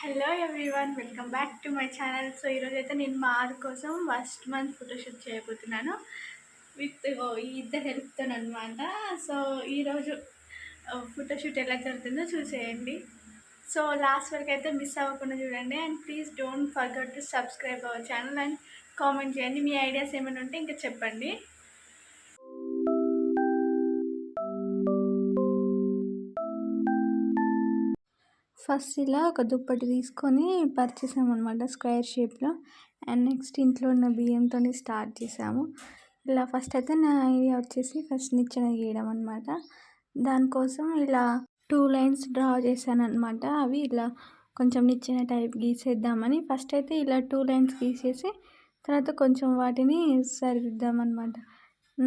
Hello everyone, welcome back to my channel. So ఈరోజు అయితే నేను మా ఆరు కోసం ఫస్ట్ మంత్ ఫోటోషూట్ చేయబోతున్నాను విత్ ఈ ఇద్దరు హెల్ప్తో అనమాట. సో ఈరోజు ఫోటోషూట్ ఎలా జరుగుతుందో చూసేయండి. సో లాస్ట్ వరకు అయితే మిస్ అవ్వకుండా చూడండి. And please don't forget to subscribe our channel and comment చేయండి. మీ ఐడియాస్ ఏమైనా ఉంటే ఇంకా చెప్పండి. ఫస్ట్ ఇలా ఒక దుప్పటి తీసుకొని పరిచేసామన్నమాట స్క్వేర్ షేప్లో. అండ్ నెక్స్ట్ ఇంట్లో ఉన్న బియ్యంతో స్టార్ట్ చేసాము. ఇలా ఫస్ట్ అయితే నా ఐడియా వచ్చేసి ఫస్ట్ నిచ్చెన గీయడం అనమాట. దానికోసం ఇలా 2 లైన్స్ డ్రా చేశాను అనమాట. అవి ఇలా కొంచెం నిచ్చెన టైప్ గీసేద్దామని ఫస్ట్ అయితే ఇలా 2 లైన్స్ గీసేసి తర్వాత కొంచెం వాటిని సరిదిద్దామన్నమాట.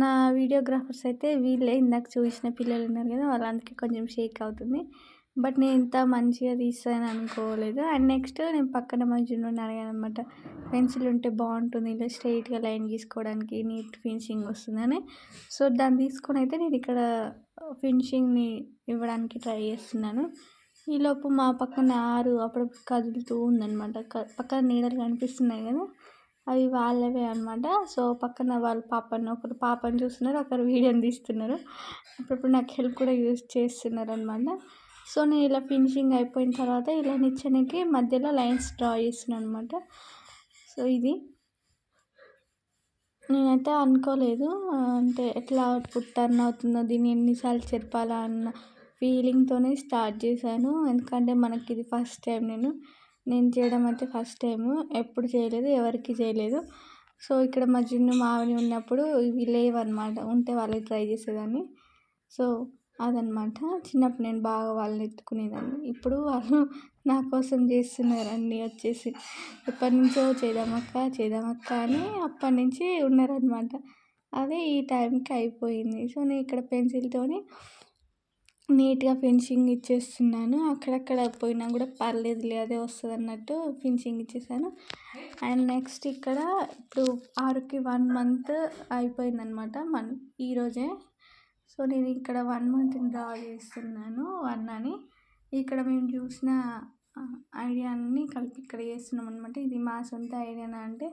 నా వీడియోగ్రాఫర్స్ అయితే వీళ్ళే, ఇందాక చూసిన పిల్లలు ఉన్నారు కదా, వాళ్ళందరికీ కొంచెం షేక్ అవుతుంది. బట్ నేను ఇంత మంచిగా తీస్తాను అనుకోలేదు. అండ్ నెక్స్ట్ నేను పక్కన మధ్యలోనే అడిగాను అనమాట, పెన్సిల్ ఉంటే బాగుంటుంది ఇలా స్ట్రైట్గా లైన్ గీసుకోవడానికి, నీట్ ఫినిషింగ్ వస్తుందని. సో దాన్ని తీసుకొని అయితే నేను ఇక్కడ ఫినిషింగ్ని ఇవ్వడానికి ట్రై చేస్తున్నాను. ఈలోపు మా పక్కన ఆరు అప్పుడప్పుడు కదులుతూ ఉందన్నమాట. పక్కన నీడలు కనిపిస్తున్నాయి కదా, అవి వాళ్ళవే అనమాట. సో పక్కన వాళ్ళ పాపను, ఒకరు పాపను చూస్తున్నారు, ఒకరు వీడియోని తీస్తున్నారు. అప్పుడప్పుడు నాకు హెల్ప్ కూడా చేస్తున్నారు అనమాట. సో నేను ఇలా ఫినిషింగ్ అయిపోయిన తర్వాత ఇలా నిచ్చెనకి మధ్యలో లైన్స్ డ్రా చేస్తున్నాను అనమాట. సో ఇది నేనైతే అనుకోలేదు, అంటే ఎట్లా అవుట్పుట్ టర్న్ అవుతుందో, దీన్ని ఎన్నిసార్లు చెప్పాలా అన్న ఫీలింగ్తోనే స్టార్ట్ చేశాను. ఎందుకంటే మనకి ఇది ఫస్ట్ టైం, నేను చేయడం అయితే ఫస్ట్ టైము, ఎప్పుడు చేయలేదు, ఎవరికి చేయలేదు. సో ఇక్కడ మా జున్ను మావని ఉన్నప్పుడు ఇవి లేవన్నమాట, ఉంటే వాళ్ళకి ట్రై చేసేదాన్ని. సో అదనమాట. చిన్నప్పుడు నేను బాగా వాళ్ళని ఎత్తుకునేదాన్ని. ఇప్పుడు వాళ్ళు నా కోసం చేస్తున్నారండి వచ్చేసి. ఎప్పటినుంచో చేద్దామక్క అని అప్పటి నుంచి ఉన్నారనమాట. అది ఈ టైంకి అయిపోయింది. సో నేను ఇక్కడ పెన్సిల్తోని నీట్గా ఫినిషింగ్ ఇచ్చేస్తున్నాను. అక్కడక్కడ పోయినా కూడా పర్లేదులే, అదే వస్తుంది అన్నట్టు ఫినిషింగ్ ఇచ్చేసాను. అండ్ నెక్స్ట్ ఇక్కడ ఇప్పుడు ఆరుకి 1 మంత్ అయిపోయిందనమాట, ఈరోజే. సో నేను ఇక్కడ 1 మంత్ని డ్రా చేస్తున్నాను, 1 అని. ఇక్కడ మేము చూసిన ఐడియాని కలిపి ఇక్కడ చేస్తున్నాం అనమాట. ఇది మా సొంత ఐడియానా అంటే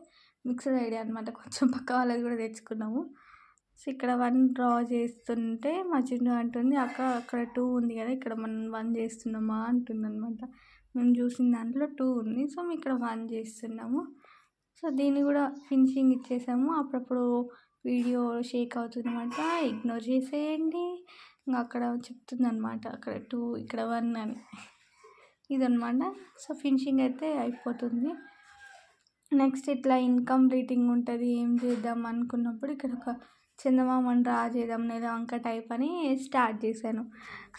మిక్స్డ్ ఐడియా అనమాట, కొంచెం పక్క వాళ్ళది కూడా తెచ్చుకున్నాము. సో ఇక్కడ 1 డ్రా చేస్తుంటే మా చిన్ను అంటుంది, అక్క అక్కడ 2 ఉంది కదా, ఇక్కడ మనం 1 చేస్తున్నామా అంటుందన్నమాట. మేము చూసిన దాంట్లో 2 ఉంది, సో మేము ఇక్కడ 1 చేస్తున్నాము. సో దీన్ని కూడా ఫినిషింగ్ ఇచ్చేసాము. అప్పుడప్పుడు వీడియో షేక్ అవుతుందన్నమాట, ఇగ్నోర్ చేసేయండి. ఇంకా అక్కడ చెప్తుందన్నమాట, అక్కడ 2 ఇక్కడ 1 అని. ఇదన్నమాట. సో ఫినిషింగ్ అయితే అయిపోతుంది. నెక్స్ట్ ఇట్లా ఇన్కంప్లీటింగ్ ఉంటుంది, ఏం చేద్దాం అనుకున్నప్పుడు ఇక్కడ ఒక చందమామని డ్రా చేద్దాం, నెలవంక టైప్ అని స్టార్ట్ చేశాను.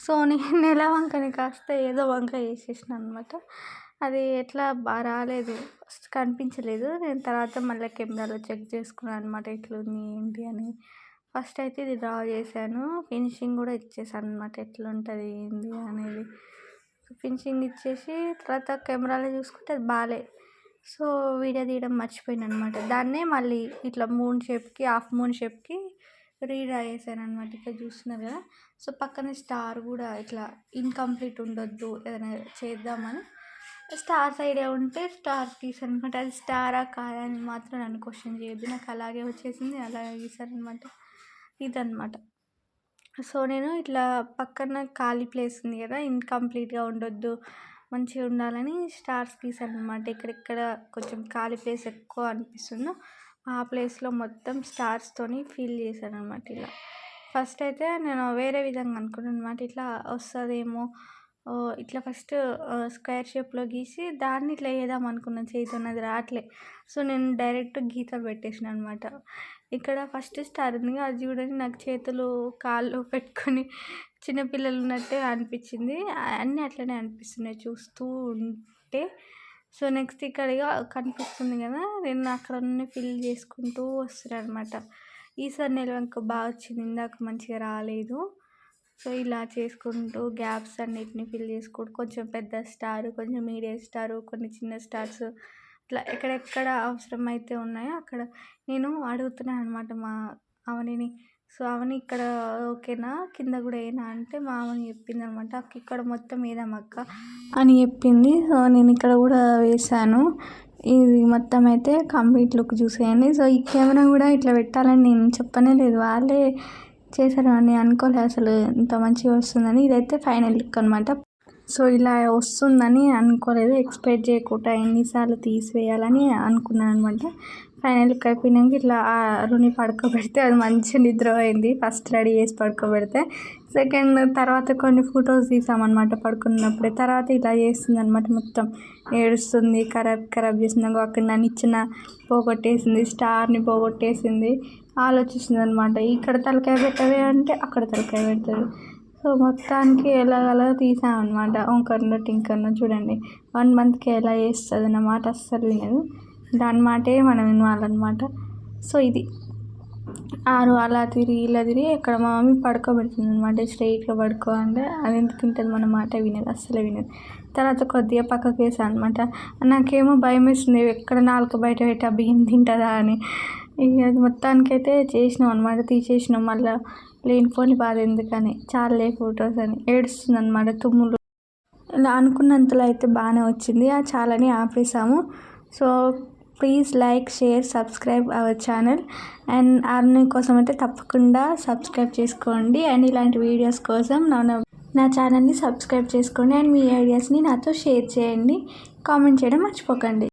సో నేను నెలవంకని కాస్త ఏదో వంక చేసేసిన అనమాట. అది ఎట్లా బాగా రాలేదు, ఫస్ట్ కనిపించలేదు. నేను తర్వాత మళ్ళీ కెమెరాలో చెక్ చేసుకున్నాను అనమాట, ఎట్లుంది ఏంటి అని. ఫస్ట్ అయితే ఇది డ్రా చేశాను, ఫినిషింగ్ కూడా ఇచ్చేసాను అనమాట, ఎట్లుంటుంది ఏంటి అనేది. ఫినిషింగ్ ఇచ్చేసి తర్వాత కెమెరాలో చూసుకుంటే అది బాగాలే. సో వీడియో తీయడం మర్చిపోయాను అనమాట. దాన్నే మళ్ళీ ఇట్లా మూన్ షేప్కి, హాఫ్ మూన్ షేప్కి రీడ్రా చేశాను అనమాట. ఇక్కడ చూస్తున్నారు కదా. సో పక్కన స్టార్ కూడా ఇట్లా ఇన్కంప్లీట్ ఉండొద్దు, ఏదైనా చేద్దామని స్టార్స్ ఐడియా ఉంటే స్టార్ తీసాను అనమాట. అది స్టారా కాదా అని మాత్రం నన్ను క్వశ్చన్ చేయొద్దు, నాకు అలాగే వచ్చేసింది, అలాగే గీసాను అనమాట. ఇదనమాట. సో నేను ఇట్లా పక్కన ఖాళీ ప్లేస్ ఉంది కదా, ఇన్కంప్లీట్గా ఉండొద్దు, మంచిగా ఉండాలని స్టార్స్ గీసాను అనమాట. ఇక్కడెక్కడ కొంచెం ఖాళీ ప్లేస్ ఎక్కువ అనిపిస్తుందో ఆ ప్లేస్లో మొత్తం స్టార్స్తోని ఫిల్ చేశాను అనమాట. ఇలా ఫస్ట్ అయితే నేను వేరే విధంగా అనుకున్నాను అనమాట, ఇట్లా వస్తుందేమో, ఇట్లా ఫస్ట్ స్క్వేర్ షేప్లో గీసి దాన్ని ఇట్లా వేద్దాం అనుకున్నాను, చేతితో అది రావట్లే. సో నేను డైరెక్ట్ గీతలు పెట్టేసిన అనమాట. ఇక్కడ ఫస్ట్ స్టార్ ఉంది, అది చూడండి నాకు చేతులు కాళ్ళు పెట్టుకొని చిన్నపిల్లలు ఉన్నట్టే అనిపించింది. అన్నీ అట్లనే అనిపిస్తున్నాయి చూస్తూ ఉంటే. సో నెక్స్ట్ ఇక్కడ కనిపిస్తుంది కదా, నేను అక్కడ ఫిల్ చేసుకుంటూ వస్తున్నాను అనమాట. ఈసారి నెలవంక బాగా వచ్చింది, ఇందాక మంచిగా రాలేదు. సో ఇలా చేసుకుంటూ గ్యాప్స్ అన్నిటిని ఫిల్ చేసుకుంటూ కొంచెం పెద్ద స్టార్, కొంచెం మీడియం స్టార్, కొన్ని చిన్న స్టార్స్, ఇట్లా ఎక్కడెక్కడ అవసరం అయితే ఉన్నాయో అక్కడ నేను అడుగుతున్నాను అనమాట మా అవనిని. సో అవని ఇక్కడ ఓకేనా, కింద కూడా వేయనా అంటే మా అమ్మని చెప్పింది అనమాట. అక్క ఇక్కడ మొత్తం వేద్దామక్క అని చెప్పింది. సో నేను ఇక్కడ కూడా వేసాను. ఇది మొత్తం అయితే కంప్లీట్ లుక్ చూసేయండి. సో ఈ కెమెరా కూడా ఇట్లా పెట్టాలని నేను చెప్పనే లేదు, వాళ్ళే చేశారు అని అనుకోలేదు అసలు ఇంత మంచిగా వస్తుందని. ఇదైతే ఫైనల్ లుక్ అనమాట. సో ఇలా వస్తుందని అనుకోలేదు, ఎక్స్పెక్ట్ చేయకుండా ఎన్నిసార్లు తీసివేయాలని అనుకున్నాను అనమాట. ఫైనల్ లుక్ అయిపోయినాక ఇట్లా అరుణి పడుకోబెడితే అది మంచిగా నిద్ర అయింది. ఫస్ట్ రెడీ చేసి పడుకోబెడితే సెకండ్ తర్వాత కొన్ని ఫొటోస్ తీసామన్నమాట పడుకున్నప్పుడే. తర్వాత ఇలా చేస్తుంది అనమాట, మొత్తం ఏడుస్తుంది, ఖరాబ్ చేసింది. అక్కడ నన్ను ఇచ్చిన పోగొట్టేసింది, స్టార్ని పోగొట్టేసింది, ఆలోచిస్తుంది అనమాట. ఇక్కడ తలకాయ పెట్టవే అంటే అక్కడ తలకాయ పెడుతుంది. సో మొత్తానికి ఎలాగలా తీసామన్నమాట. వంకర్లో టింకర్లో చూడండి 1 మంత్కి ఎలా చేస్తుంది అన్నమాట. అస్సలు వినదు, దాని మాటే మనం వినాలన్నమాట. సో ఇది అలా తిరిగి ఇలా తిరిగి ఇక్కడ మా మమ్మీ పడుకోబెడుతుంది అనమాట. స్ట్రైట్గా పడుకో అంటే అది ఎందుకు తింటుంది, మన మాట వినదు, అస్సలే వినదు. తర్వాత కొద్దిగా పక్కకు వేసాను అనమాట. నాకేమో భయం వేస్తుంది, ఎక్కడ నాలుక బయట పెట్టి ఆ బియ్యం తింటుందా అని. ఇక అది మొత్తానికైతే చేసినాం అనమాట, తీసేసినాం. మళ్ళీ లేనిపోని బాధ ఎందుకని, చాలే ఫొటోస్ అని ఏడుస్తుంది అనమాట. తుమ్ములు ఇలా అనుకున్నంతలో అయితే బాగానే వచ్చింది, చాలని ఆపేసాము. So please like, share, subscribe our channel. And earning కోసం అయితే తప్పకుండా సబ్స్క్రైబ్ చేసుకోండి. అండ్ ఇలాంటి వీడియోస్ కోసం నా ఛానల్ని సబ్స్క్రైబ్ చేసుకోండి. అండ్ మీ ఐడియాస్ని నాతో షేర్ చేయండి, కామెంట్ చేయడం మర్చిపోకండి.